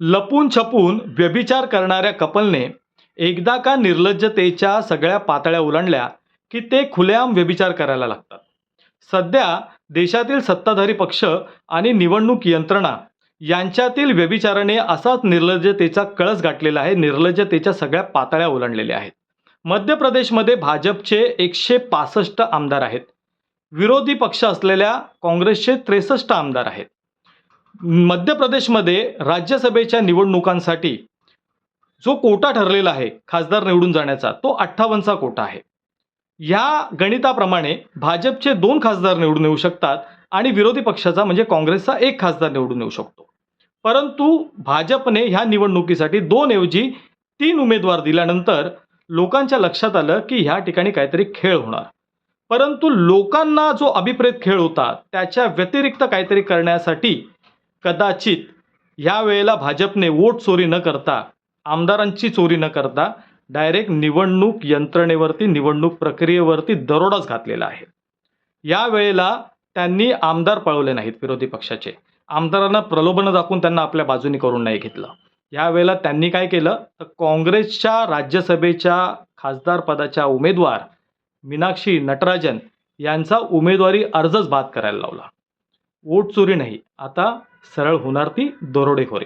लपून छपून व्यभिचार करणाऱ्या कपलने एकदा का निर्लज्जतेच्या सगळ्या पातळ्या ओलांडल्या की ते खुलेआम व्यभिचार करायला लागतात. सध्या देशातील सत्ताधारी पक्ष आणि निवडणूक यंत्रणा यांच्यातील व्यभिचाराने असाच निर्लज्जतेचा कळस गाठलेला आहे. निर्लज्जतेच्या सगळ्या पातळ्या ओलांडलेल्या आहेत. मध्य प्रदेशमध्ये भाजपचे 165 आमदार आहेत. विरोधी पक्ष असलेल्या काँग्रेसचे 63 आमदार आहेत. मध्य प्रदेशमध्ये राज्यसभेच्या निवडणुकांसाठी जो कोटा ठरलेला आहे खासदार निवडून जाण्याचा, तो 58चा कोटा आहे. या गणिताप्रमाणे भाजपचे 2 खासदार निवडून येऊ शकतात आणि विरोधी पक्षाचा म्हणजे काँग्रेसचा 1 खासदार निवडून येऊ शकतो. परंतु भाजपने ह्या निवडणुकीसाठी 2 ऐवजी 3 उमेदवार दिल्यानंतर लोकांच्या लक्षात आलं की ह्या ठिकाणी काहीतरी खेळ होणार. परंतु लोकांना जो अभिप्रेत खेळ होता त्याच्या व्यतिरिक्त काहीतरी करण्यासाठी कदाचित ह्या वेळेला भाजपने वोट चोरी न करता, आमदारांची चोरी न करता डायरेक्ट निवडणूक यंत्रणेवरती, निवडणूक प्रक्रियेवरती दरोडाच घातलेला आहे. या वेळेला त्यांनी आमदार पळवले नाहीत विरोधी पक्षाचे. आमदारांना प्रलोभन दाखवून त्यांना आपल्या बाजूनी करून नाही घेतलं. या वेळेला त्यांनी काय केलं तर काँग्रेसच्या राज्यसभेच्या खासदार पदाच्या उमेदवार मीनाक्षी नटराजन यांचा उमेदवारी अर्जच बाद करायला लावला. वोट चोरी नाही, आता सरळ होणार ती दरोडेखोरी.